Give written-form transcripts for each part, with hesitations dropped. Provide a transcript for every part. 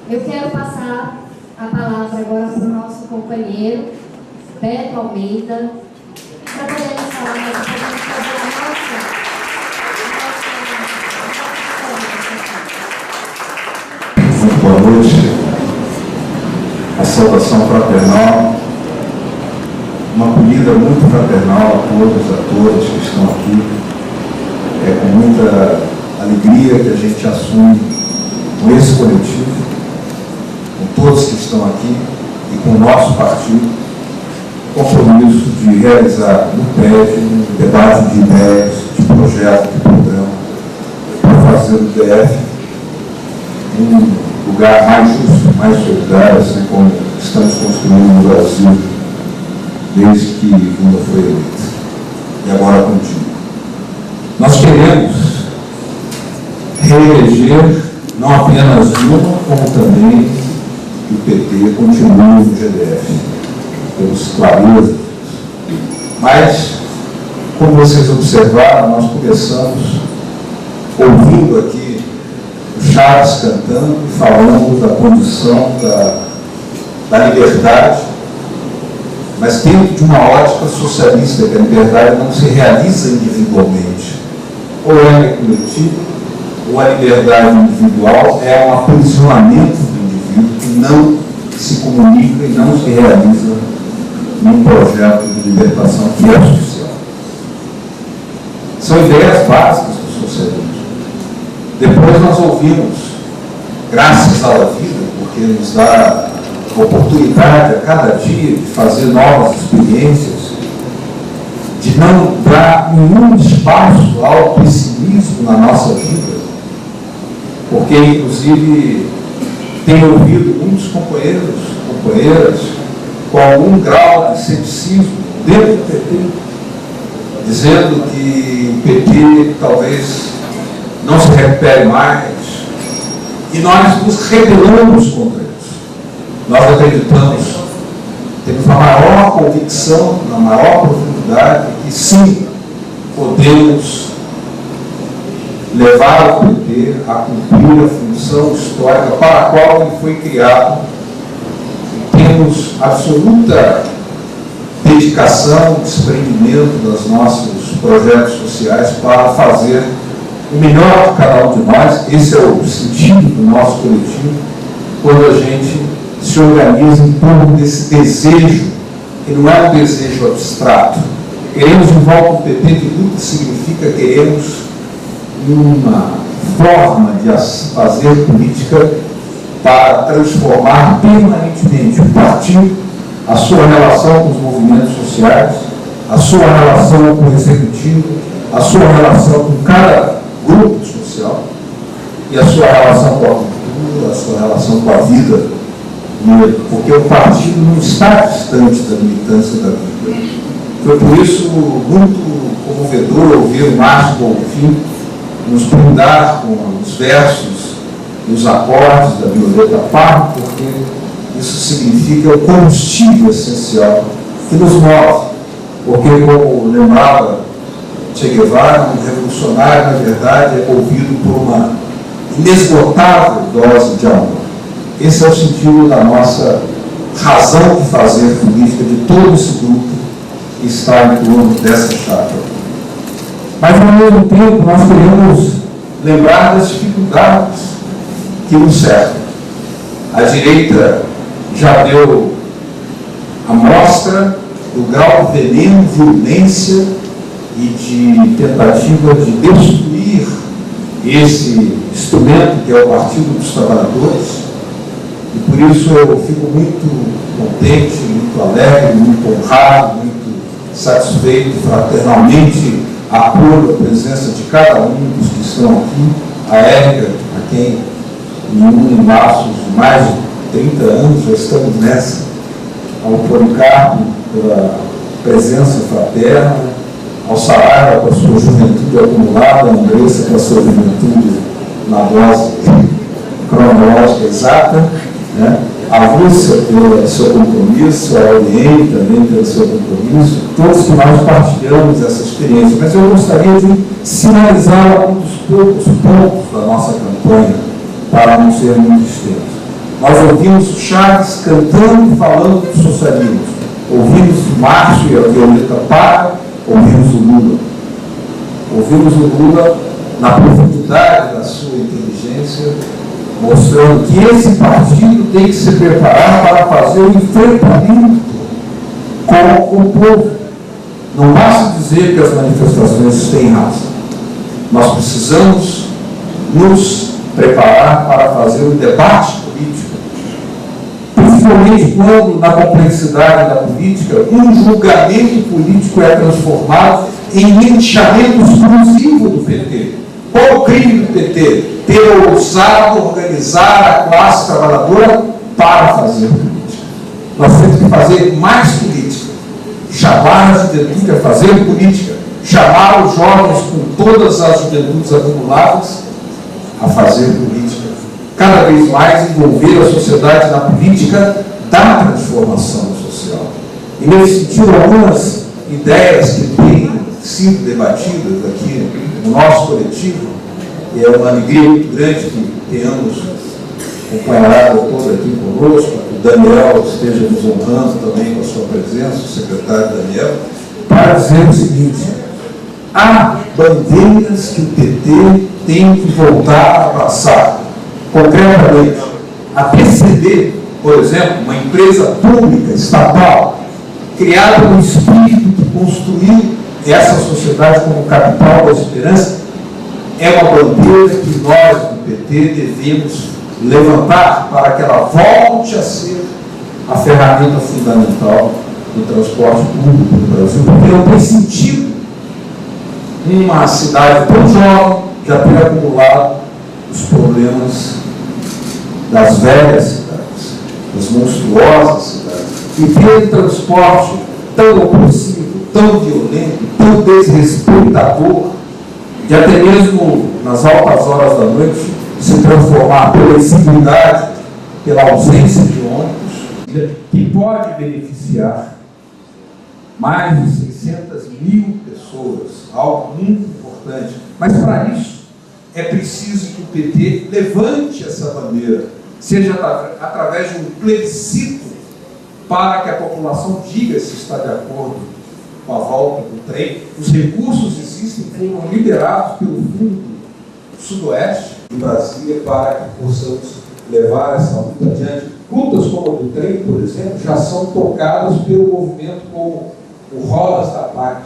Eu quero passar a palavra agora para o nosso companheiro, Beto Almeida, para podermos falar mais um pouquinho sobre a nossa. Muito boa noite. A saudação fraternal, uma acolhida muito fraternal a todos, a todas que estão aqui. É com muita alegria que a gente assume com esse coletivo, com todos que estão aqui e com o nosso partido, o compromisso de realizar no prédio um debate de ideias, de projeto, de programa, para fazer do DF um lugar mais justo, mais solidário, assim como estamos construindo no Brasil desde que Lula foi eleito. E agora continua. Nós queremos reeleger não apenas Lula, como também que o PT continue no GDF. Temos clareza. Mas, como vocês observaram, nós começamos ouvindo aqui o Chaves cantando e falando da condição da liberdade, mas dentro de uma ótica socialista, que a liberdade não se realiza individualmente. Ou é coletivo, ou a liberdade individual é um aprisionamento do indivíduo que não se comunica e não se realiza num projeto de libertação que é social. São ideias básicas do socialismo. Depois nós ouvimos, graças à vida, porque nos dá a oportunidade a cada dia de fazer novas experiências, de não dar nenhum espaço ao pessimismo na nossa vida, porque, inclusive, tenho ouvido muitos companheiras, com algum grau de ceticismo dentro do PT, dizendo que o PT talvez não se recupere mais, e nós nos rebelamos contra isso. Nós acreditamos, temos a maior convicção, na maior profundidade, que sim, podemos levar o PT a cumprir a função histórica para a qual ele foi criado. Temos absoluta dedicação, desprendimento dos nossos projetos sociais para fazer o melhor de cada um de nós. Esse é o sentido do nosso coletivo, quando a gente se organiza em torno desse desejo, que não é um desejo abstrato. Queremos de volta o PT, que tudo significa queremos uma forma de fazer política para transformar permanentemente o partido, a sua relação com os movimentos sociais, a sua relação com o executivo, a sua relação com cada grupo social e a sua relação com a cultura, a sua relação com a vida, porque o partido não está distante da militância da vida. Foi por isso muito comovedor ouvir o Márcio Bonfim nos brindar com os versos e os acordes da Violeta Parra, porque isso significa o combustível essencial que nos move, porque, como lembrava Che Guevara, um revolucionário, na verdade, é movido por uma inesgotável dose de amor. Esse é o sentido da nossa razão de fazer política, de todo esse grupo que está em torno dessa chapa. Mas, ao mesmo tempo, nós queremos lembrar das dificuldades que nos cercam. A direita já deu a mostra do grau de veneno, violência e de tentativa de destruir esse instrumento que é o Partido dos Trabalhadores. E por isso eu fico muito contente, muito alegre, muito honrado, muito satisfeito, fraternalmente apoio a presença de cada um dos que estão aqui, a Érica, a quem me une laços de mais de 30 anos, já estamos nessa, ao Policarpo pela presença fraterna, ao Saraiva com a sua juventude acumulada, a Andressa com a sua juventude na dose cronológica exata, né? A Rússia pelo seu compromisso, a Oriente também pelo seu compromisso, todos que nós partilhamos essa experiência. Mas eu gostaria de sinalizar alguns dos poucos pontos da nossa campanha, para não ser muito extenso. Nós ouvimos o Chaves cantando e falando do socialismo. Ouvimos o Márcio e a Violeta Parra, ouvimos o Lula. Ouvimos o Lula na profundidade da sua inteligência, mostrando que esse partido tem que se preparar para fazer o enfrentamento com o povo. Não basta dizer que as manifestações têm razão. Nós precisamos nos preparar para fazer o debate político, principalmente quando, na complexidade da política, um julgamento político é transformado em linchamento exclusivo do PT. Qual o crime do PT? Ter ousado organizar a classe trabalhadora para fazer política. Nós temos que fazer mais política, chamar a juventude a fazer política, chamar os jovens com todas as juventudes acumuladas a fazer política. Cada vez mais envolver a sociedade na política da transformação social. E nesse sentido, algumas ideias que têm sido debatidas aqui no nosso coletivo, e é uma alegria muito grande que tenhamos acompanhado todos aqui conosco, que o Daniel esteja nos honrando também com a sua presença, o secretário Daniel, para dizer o seguinte: há bandeiras que o PT tem que voltar a abraçar. Concretamente, a PCD, por exemplo, uma empresa pública, estatal, criada no espírito que construiu essa sociedade como capital da esperança, é uma bandeira que nós, do PT, devemos levantar para que ela volte a ser a ferramenta fundamental do transporte público no Brasil, porque não tem sentido uma cidade tão jovem já ter acumulado os problemas das velhas cidades, das monstruosas cidades, e ter um transporte tão opressivo, tão violento, tão desrespeitador, de até mesmo nas altas horas da noite se transformar pela inseguridade, pela ausência de ônibus, que pode beneficiar mais de 600 mil pessoas, algo muito importante. Mas para isso é preciso que o PT levante essa bandeira, seja através de um plebiscito, para que a população diga se está de acordo com a volta do trem. Os recursos existem, foram liberados pelo Fundo Sudoeste de Brasília para que possamos levar essa luta adiante. Lutas como a do trem, por exemplo, já são tocadas pelo movimento como o Rodas da Paz.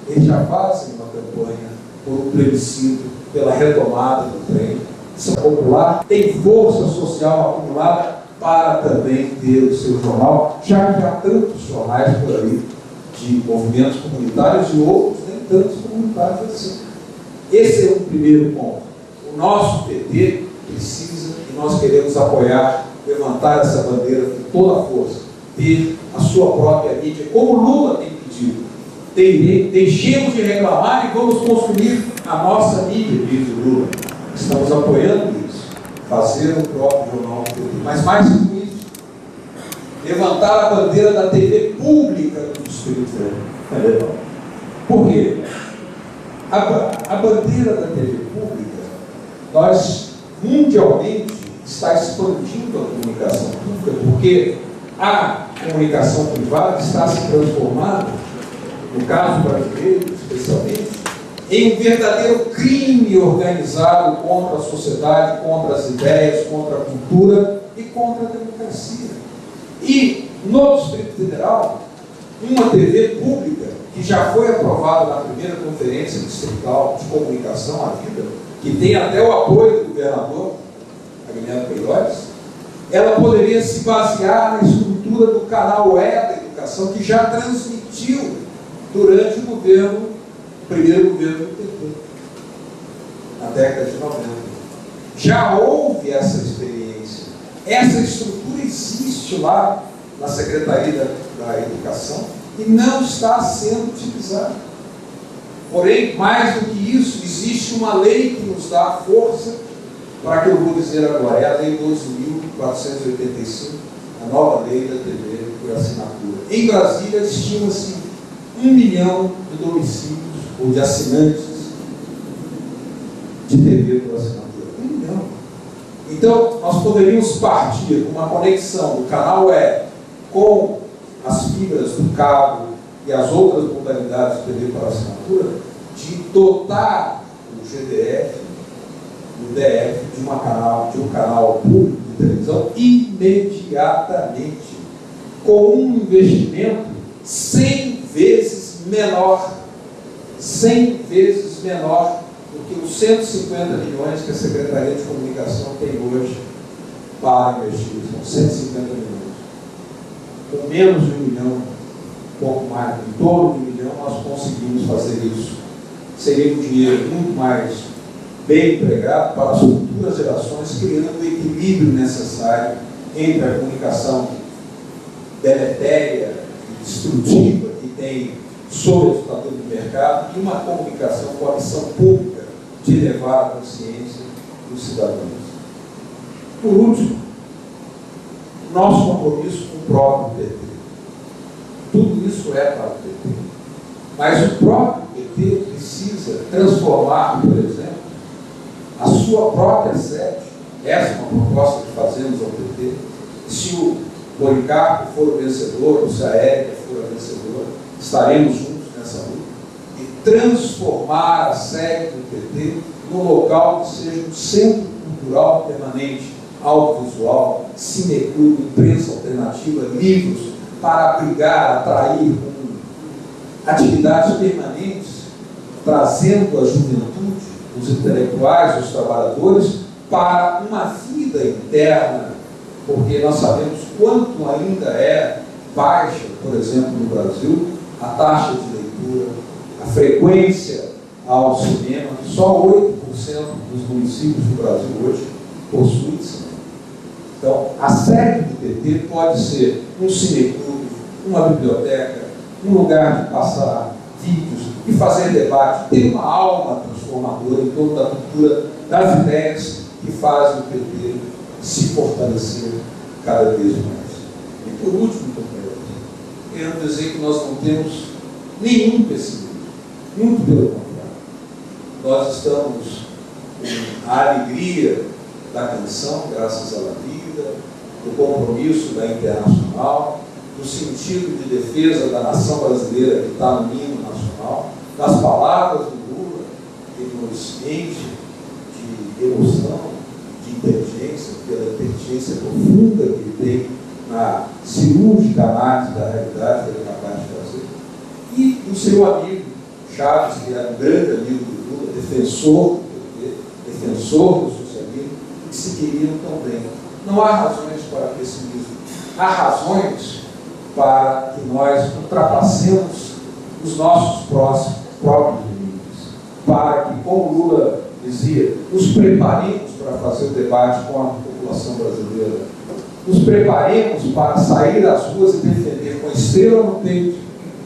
Eles já fazem uma campanha por um plebiscito, pela retomada do trem. Isso popular tem força social acumulada para também ter o seu jornal, já que há tantos jornais por aí de movimentos comunitários e outros nem tantos comunitários assim. Esse é um primeiro ponto. O nosso PT precisa, e nós queremos apoiar, levantar essa bandeira com toda a força, ter a sua própria mídia, como o Lula tem pedido. Deixemos de reclamar e vamos construir a nossa mídia, diz o Lula. Estamos apoiando isso, fazer o próprio jornal do PT. Mas mais do que isso, levantar a bandeira da TV pública do Distrito Federal. Por quê? A bandeira da TV pública, nós mundialmente está expandindo a comunicação pública, porque a comunicação privada está se transformando, no caso brasileiro especialmente, em um verdadeiro crime organizado contra a sociedade, contra as ideias, contra a cultura e contra a democracia. E no Distrito Federal, uma TV pública que já foi aprovada na primeira conferência distrital de comunicação à vida, que tem até o apoio do governador Agamenon Queiroz, ela poderia se basear na estrutura do canal E da educação, que já transmitiu durante o primeiro governo do PT, na década de 90. Já houve essa experiência. Essa estrutura existe lá na Secretaria da Educação e não está sendo utilizada. Porém, mais do que isso, existe uma lei que nos dá força para que eu vou dizer agora, é a Lei 12.485, a nova lei da TV por assinatura. Em Brasília, estima-se 1 milhão de domicílios ou de assinantes de TV por assinatura. 1 milhão. Então, nós poderíamos partir com uma conexão do canal E com as fibras do cabo e as outras modalidades de TV para assinatura, de dotar o GDF, o DF, de um canal público de televisão imediatamente, com um investimento 100 vezes menor, 100 vezes menor do que os 150 milhões que a Secretaria de Comunicação tem hoje para investir. São 150 milhões. Com menos de 1 milhão, pouco mais, em torno de 1 milhão, nós conseguimos fazer isso. Seria um dinheiro muito mais bem empregado para as futuras gerações, criando o equilíbrio necessário entre a comunicação deletéria e destrutiva que tem sobre o estatuto do mercado e uma comunicação com a missão pública de elevar a consciência dos cidadãos. Por último, nosso compromisso com o próprio PT. Tudo isso é para o PT. Mas o próprio PT precisa transformar, por exemplo, a sua própria sede. Essa é uma proposta que fazemos ao PT. Se o Policarpo for o vencedor, ou se a Érica for a vencedora, estaremos juntos nessa luta. E transformar a sede do PT num local que seja um centro cultural permanente, audiovisual, cineclube, imprensa alternativa, livros, para abrigar, atrair atividades permanentes, trazendo a juventude, os intelectuais, os trabalhadores, para uma vida interna, porque nós sabemos quanto ainda é baixa, por exemplo, no Brasil, a taxa de leitura, a frequência ao cinema. Só 8% dos municípios do Brasil hoje possuem cinema. Então, a sede do PT pode ser um cineclube, uma biblioteca, um lugar de passar vídeos e fazer debate, ter uma alma transformadora em torno da cultura, das ideias que fazem o PT se fortalecer cada vez mais. E por último, companheiros, quero dizer que nós não temos nenhum pessimismo, muito pelo contrário. Nós estamos com a alegria da canção, graças à vida, do compromisso da Internacional, do sentido de defesa da nação brasileira que está no hino nacional, das palavras do Lula, que nos enche de emoção, de inteligência, pela inteligência profunda que ele tem na cirúrgica análise da realidade que ele é capaz de fazer, e do seu amigo Chaves, que era um grande amigo do Lula, defensor do PT, defensor do socialismo, que se queriam tão bem. Não há razões para pessimismo, há razões para que nós ultrapassemos os nossos próprios limites, para que, como Lula dizia, nos preparemos para fazer o debate com a população brasileira, nos preparemos para sair às ruas e defender com a estrela no peito,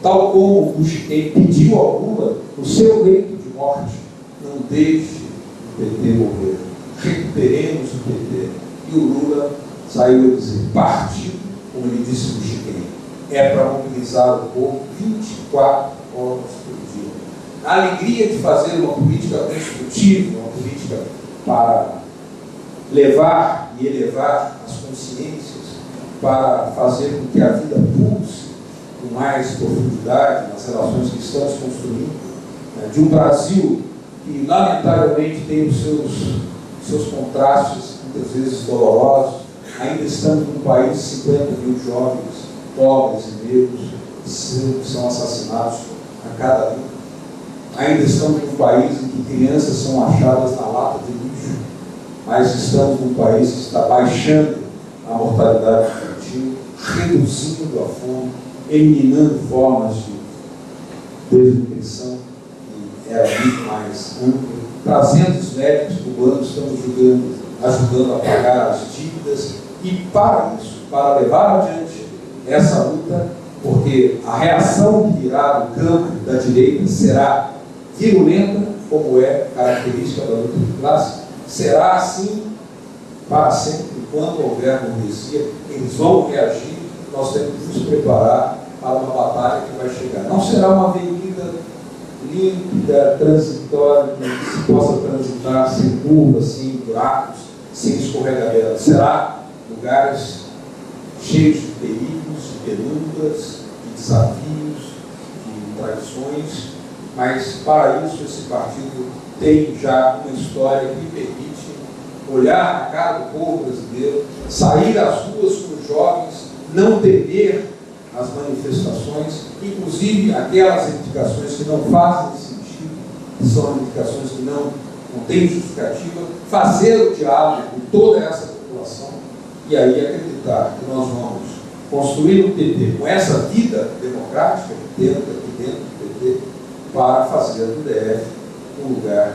tal como o Chiquem pediu ao Lula no seu leito de morte: não deixe o PT morrer, recuperemos o PT. E o Lula saiu a dizer: partido, como ele disse no Chiquem, é para mobilizar o povo 24 horas por dia. A alegria de fazer uma política construtiva, uma política para levar e elevar as consciências, para fazer com que a vida pulse com mais profundidade nas relações que estamos construindo, né, de um Brasil que lamentavelmente tem os seus contrastes, muitas vezes dolorosos. Ainda estamos num país de 50 mil jovens, pobres e negros, que são assassinados a cada ano. Ainda estamos num país em que crianças são achadas na lata de lixo, mas estamos num país que está baixando a mortalidade infantil, reduzindo a fome, eliminando formas de desnutrição, que era muito mais ampla, trazendo os médicos cubanos, estamos ajudando a pagar as dívidas, e para isso, para levar adiante essa luta, porque a reação que virá do campo da direita será virulenta, como é característica da luta de classe, será assim para sempre, enquanto houver burguesia, eles vão reagir, nós temos que nos preparar para uma batalha que vai chegar. Não será uma avenida límpida, transitória, que se possa transitar sem curvas, sem buracos, sem escorregadela. Será lugares cheios de perigos, de penumbras, de desafios, de tradições, mas para isso esse partido tem já uma história que permite olhar na cara do povo brasileiro, sair às ruas com os jovens, não temer as manifestações, inclusive aquelas reivindicações que não fazem sentido, que são reivindicações que não têm justificativa, fazer o diálogo com toda essa população e aí acreditar que nós vamos construir um PT com essa vida democrática que temos aqui dentro do PT para fazer do DF um lugar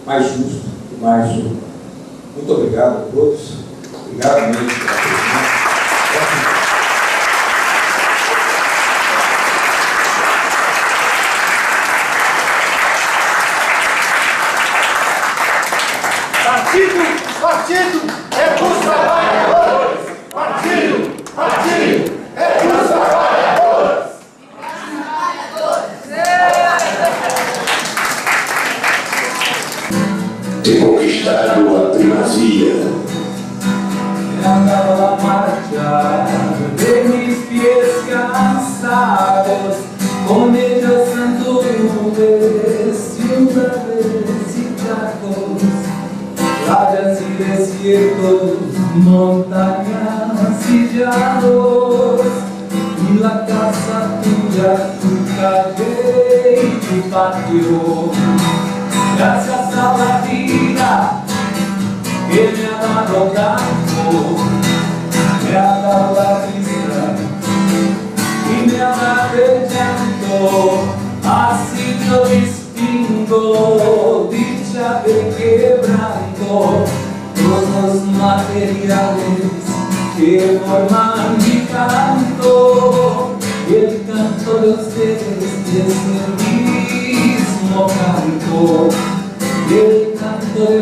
mais justo e mais urbano. Muito obrigado a todos. Obrigado mesmo pela presença. Partido é dos trabalhadores! Partido é dos trabalhadores! Ter conquistado a primazia. Andava la marcha de mis pies cansados, con ellos anduve ciudades y chacos, playas y desiertos, montañas y llanos, y la casa tuya, tu calle y tu patio. Gracias a la vida que me ha dado tanto, me ha dado la risa y me ha dado el llanto, así lo distingo, dicha de quebranto, todos los materiales que forman mi canto, y el canto de ustedes es el mismo canto, y el canto de